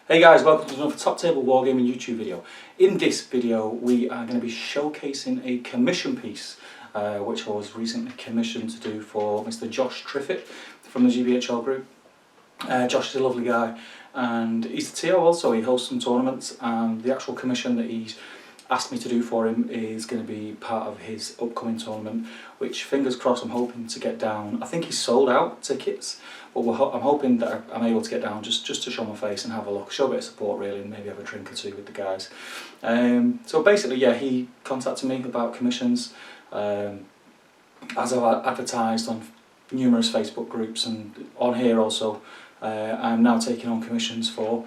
Hey guys, welcome to another Top Table Wargaming YouTube video. In this video we are going to be showcasing a commission piece which I was recently commissioned to do for Mr. Josh Triffit from the GBHL group. Josh is a lovely guy and he's the TO also. He hosts some tournaments, and the actual commission that he's asked me to do for him is going to be part of his upcoming tournament, which fingers crossed I'm hoping to get down. I think he's sold out tickets, but I'm hoping that I'm able to get down just to show my face and have a look, show a bit of support really, and maybe have a drink or two with the guys. So basically, yeah, he contacted me about commissions. As I've advertised on numerous Facebook groups and on here also, I'm now taking on commissions for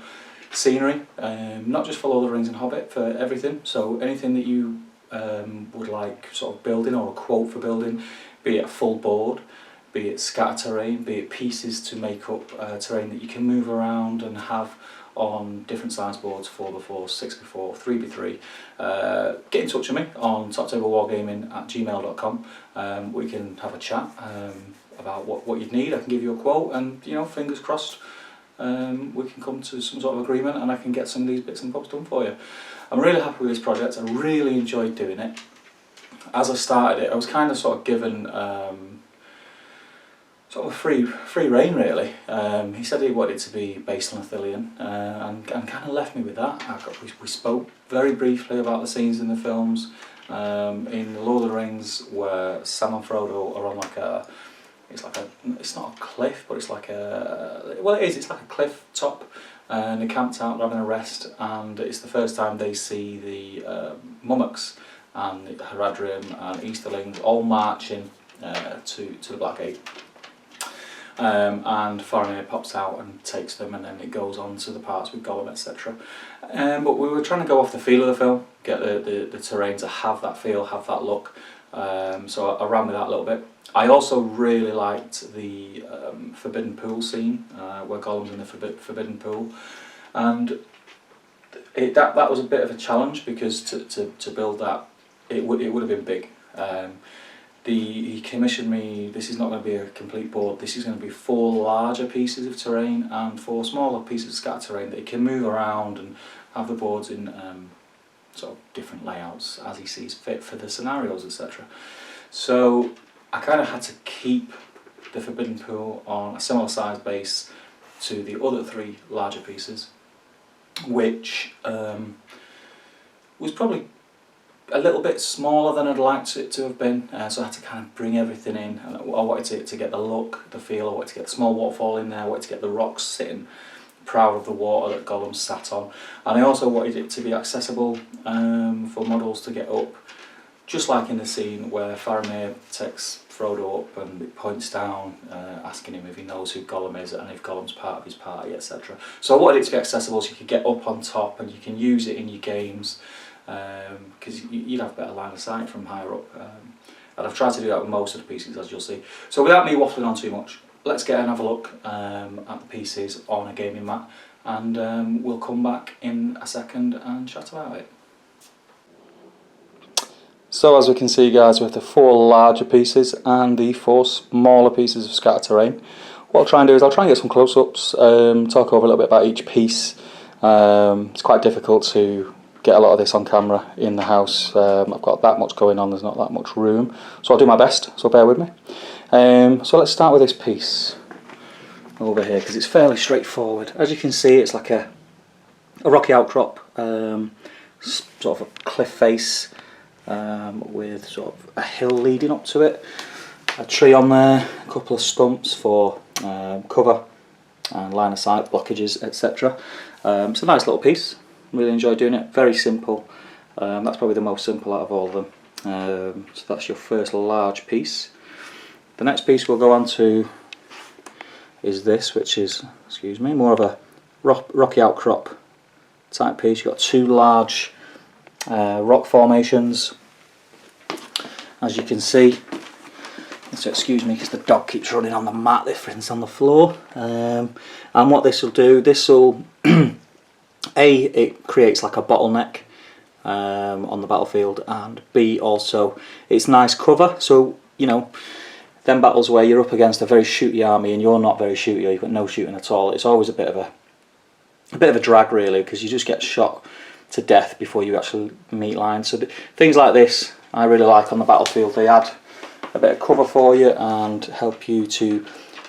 scenery, not just for Lord of the Rings and Hobbit, for everything. So anything that you would like sort of building, or a quote for building, be it a full board, be it scatter terrain, be it pieces to make up terrain that you can move around and have on different size boards, 4x4, 6x4, 3x3, get in touch with me on toptablewargaming@gmail.com. We can have a chat about what you'd need. I can give you a quote, and fingers crossed we can come to some sort of agreement and I can get some of these bits and bobs done for you. I'm really happy with this project. I really enjoyed doing it. As I started it, I was kind of sort of given sort of free rein really. He said he wanted it to be based on Ithilien, and kind of left me with that. We spoke very briefly about the scenes in the films. In The Lord of the Rings, where Sam and Frodo are on like a, it's not a cliff, but it's like a, well it is, it's like a cliff top, and they camped out having a rest, and it's the first time they see the Mummoks and Haradrim and Ithilien all marching to the Black Gate. And Faramir pops out and takes them, and then it goes on to the parts with Gollum, etc. But we were trying to go off the feel of the film, get the terrain to have that feel, have that look. So I ran with that a little bit. I also really liked the Forbidden Pool scene, where Gollum's in the Forbidden Pool, and that was a bit of a challenge, because to build that, it would have been big. He commissioned me. This is not going to be a complete board. This is going to be 4 larger pieces of terrain and 4 smaller pieces of scatter terrain that he can move around and have the boards in sort of different layouts as he sees fit for the scenarios, etc. So I kind of had to keep the Forbidden Pool on a similar size base to the other 3 larger pieces, which was probably a little bit smaller than I'd liked it to have been, so I had to kind of bring everything in. I wanted to get the look, the feel. I wanted to get the small waterfall in there. I wanted to get the rocks sitting proud of the water that Gollum sat on, and I also wanted it to be accessible for models to get up, just like in the scene where Faramir takes Frodo up and it points down, asking him if he knows who Gollum is and if Gollum's part of his party, etc. So I wanted it to be accessible, so you could get up on top and you can use it in your games, because you'd have better line of sight from higher up, and I've tried to do that with most of the pieces, as you'll see. So without me waffling on too much, let's get and have a look at the pieces on a gaming mat, and we'll come back in a second and chat about it. So as we can see guys, we have the 4 larger pieces and the 4 smaller pieces of scatter terrain. What I'll try and do is I'll try and get some close-ups, talk over a little bit about each piece. It's quite difficult to get a lot of this on camera in the house. I've got that much going on, there's not that much room, so I'll do my best, so bear with me. So let's start with this piece over here, because it's fairly straightforward. As you can see, it's like a rocky outcrop, sort of a cliff face, with sort of a hill leading up to it, a tree on there, a couple of stumps for cover and line of sight blockages, etc. It's a nice little piece. Really enjoy doing it. Very simple. That's probably the most simple out of all of them. So that's your first large piece. The next piece we'll go on to is this, which is, excuse me, more of a rocky outcrop type piece. You've got 2 large rock formations, as you can see. So excuse me, because the dog keeps running on the mat, difference on the floor. And what this will do, this will A, it creates like a bottleneck on the battlefield, and B, also it's nice cover. So them battles where you're up against a very shooty army and you're not very shooty, or you've got no shooting at all, it's always a bit of a bit of a drag really, because you just get shot to death before you actually meet lines. So things like this I really like on the battlefield. They add a bit of cover for you and help you to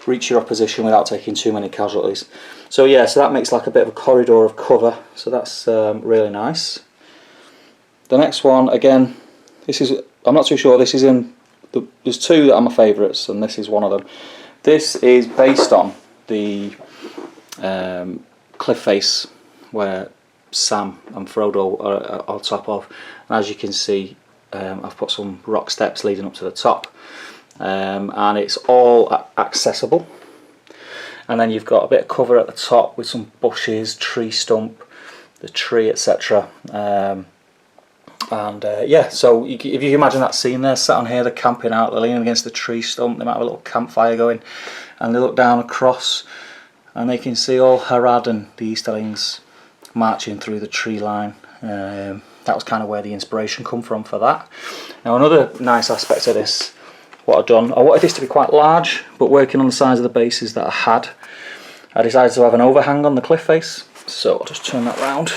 reach your opposition without taking too many casualties. So yeah, so that makes like a bit of a corridor of cover, so that's really nice. The next one, again, this is, I'm not too sure, this is in, there's two that are my favourites, and this is one of them. This is based on the cliff face where Sam and Frodo are on top of, and as you can see, I've put some rock steps leading up to the top, and it's all accessible. And then you've got a bit of cover at the top with some bushes, tree stump, the tree, etc. Yeah, so if you imagine that scene there, sat on here, they're camping out, they're leaning against the tree stump, they might have a little campfire going, and they look down across and they can see all Harad and the Ithiliens marching through the tree line. That was kind of where the inspiration come from for that. Now another nice aspect of this, what I've done, I wanted this to be quite large, but working on the size of the bases that I had, I decided to have an overhang on the cliff face. So I'll just turn that round.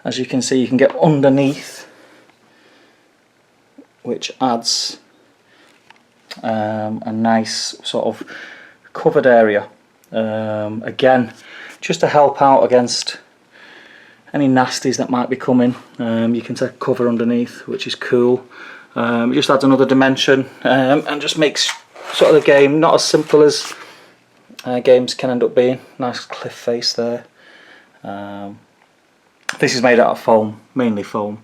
As you can see, you can get underneath, which adds a nice sort of covered area. Again, just to help out against any nasties that might be coming. You can take cover underneath, which is cool. It just adds another dimension, and just makes sort of the game not as simple as games can end up being. Nice cliff face there. This is made out of foam, mainly foam,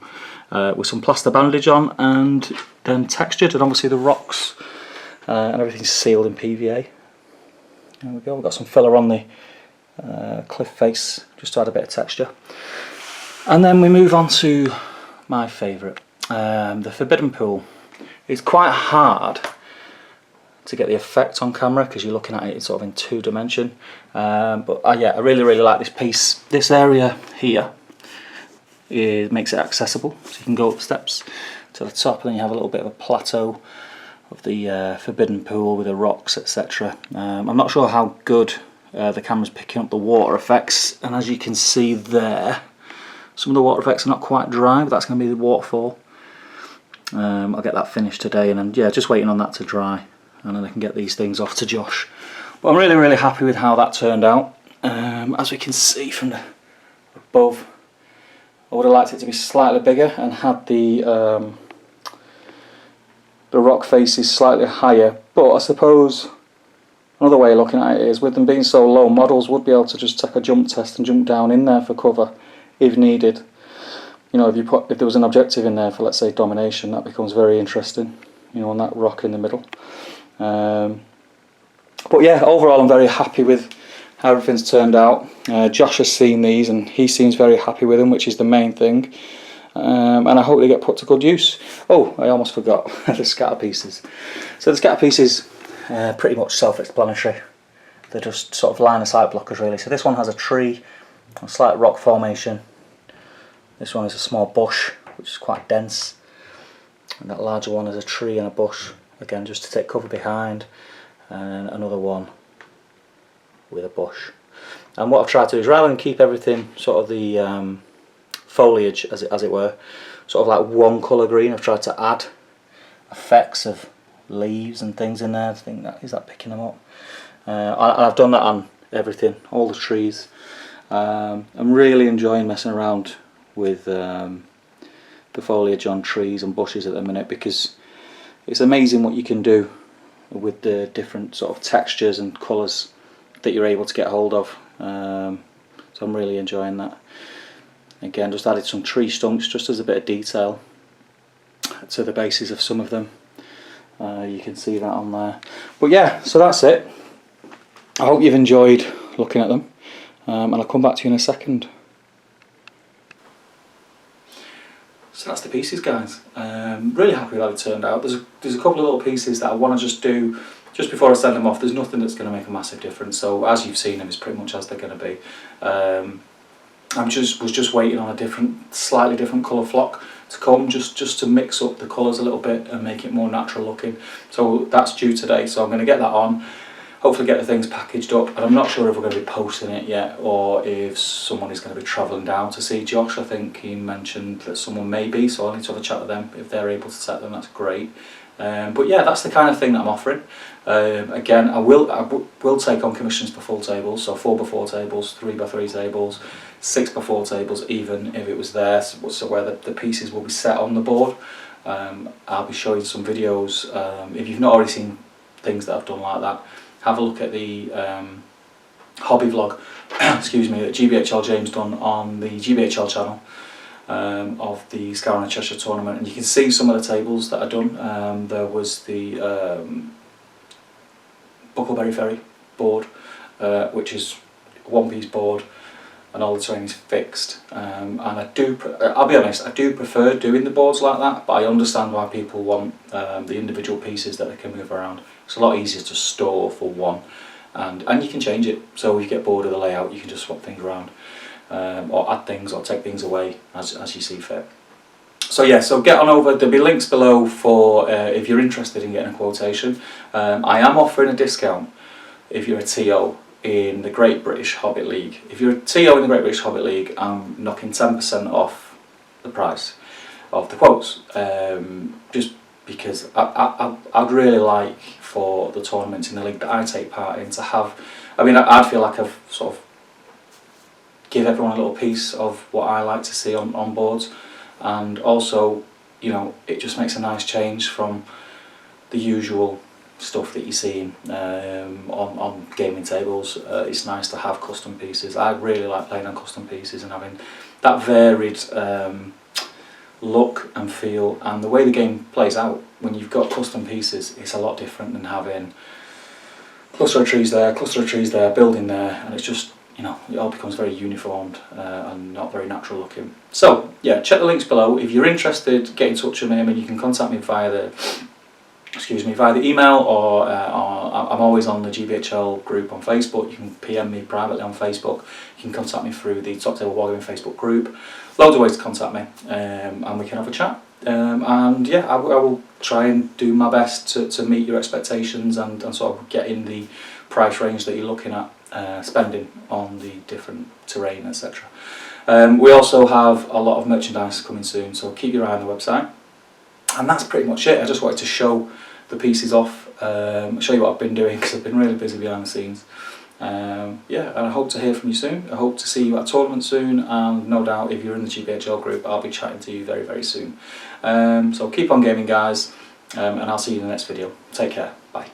with some plaster bandage on, and then textured, and obviously the rocks and everything's sealed in PVA. There we go, we've got some filler on the cliff face just to add a bit of texture. And then we move on to my favourite, the Forbidden Pool. It's quite hard to get the effect on camera because you're looking at it sort of in 2D, but yeah, I really like this piece. This area here, it makes it accessible, so you can go up steps to the top, and then you have a little bit of a plateau of the Forbidden Pool with the rocks, etc. I'm not sure how good the camera's picking up the water effects, and as you can see there, some of the water effects are not quite dry, but that's going to be the waterfall. I'll get that finished today, and then yeah, just waiting on that to dry, and then I can get these things off to Josh. But I'm really happy with how that turned out. As we can see from the above, I would have liked it to be slightly bigger and had the rock faces slightly higher, but I suppose another way of looking at it is, with them being so low, models would be able to just take a jump test and jump down in there for cover if needed. You know, if there was an objective in there for, let's say, domination, that becomes very interesting, you know, on that rock in the middle. But yeah, overall I'm very happy with how everything's turned out. Josh has seen these and he seems very happy with them, which is the main thing. And I hope they get put to good use. Oh, I almost forgot the scatter pieces. So the scatter pieces, pretty much self-explanatory. They're just sort of line of sight blockers really. So this one has a tree, a slight rock formation. This one is a small bush, which is quite dense. And that larger one is a tree and a bush, again just to take cover behind. And another one with a bush. And what I've tried to do is, rather than keep everything sort of the foliage as it were, sort of like one colour green, I've tried to add effects of leaves and things in there. I think that is that picking them up. I've done that on everything, all the trees. I'm really enjoying messing around with the foliage on trees and bushes at the minute, because it's amazing what you can do with the different sort of textures and colours that you're able to get hold of. So I'm really enjoying that. Again, just added some tree stumps just as a bit of detail to the bases of some of them. You can see that on there. But yeah, so that's it. I hope you've enjoyed looking at them, and I'll come back to you in a second. So that's the pieces, guys. Really happy with how it turned out. There's a couple of little pieces that I want to just do just before I send them off. There's nothing that's going to make a massive difference. So as you've seen them, it's pretty much as they're going to be. I was just waiting on a slightly different colour flock to come, just to mix up the colours a little bit and make it more natural looking. So that's due today. So I'm going to get that on. hopefully get the things packaged up, and I'm not sure if we're going to be posting it yet or if someone is going to be travelling down to see Josh. I think he mentioned that someone may be, so I'll need to have a chat with them. If they're able to set them, that's great. But yeah, that's the kind of thing that I'm offering. Again, I will take on commissions for full tables, so 4x4 tables, 3x3 tables, 6x4 tables, even if it was there, so where the pieces will be set on the board. I'll be showing some videos. If you've not already seen things that I've done like that, have a look at the hobby vlog excuse me, that GBHL James done on the GBHL channel of the Scour and Cheshire tournament, and you can see some of the tables that I've done. There was the Buckleberry Ferry board, which is a one-piece board, and all the terrain is fixed. And I'll be honest, I do prefer doing the boards like that, but I understand why people want the individual pieces that they can move around. It's a lot easier to store for one, and you can change it. So if you get bored of the layout, you can just swap things around, or add things or take things away as you see fit. So yeah, so get on over, there'll be links below for if you're interested in getting a quotation. I am offering a discount if you're a TO in the Great British Hobbit League. If you're a TO in the Great British Hobbit League, I'm knocking 10% off the price of the quotes, just because I'd really like for the tournaments in the league that I take part in to have, I mean, I'd feel like I've sort of give everyone a little piece of what I like to see on boards, and also, you know, it just makes a nice change from the usual stuff that you're seeing on gaming tables. It's nice to have custom pieces. I really like playing on custom pieces and having that varied look and feel, and the way the game plays out when you've got custom pieces, it's a lot different than having cluster of trees there, building there, and it's just, you know, it all becomes very uniformed and not very natural looking. So yeah, check the links below. If you're interested, get in touch with me. I mean, you can contact me via the email, or I'm always on the GBHL group on Facebook. You can PM me privately on Facebook. You can contact me through the Top Table Wargaming Facebook group. Loads of ways to contact me, and we can have a chat. And yeah, I will try and do my best to meet your expectations and sort of get in the price range that you're looking at spending on the different terrain, etc. We also have a lot of merchandise coming soon, so keep your eye on the website. And that's pretty much it. I just wanted to show the pieces off, show you what I've been doing, because I've been really busy behind the scenes. Yeah, and I hope to hear from you soon. I hope to see you at a tournament soon, and no doubt if you're in the GBHL group, I'll be chatting to you very, very soon. So keep on gaming, guys, and I'll see you in the next video. Take care. Bye.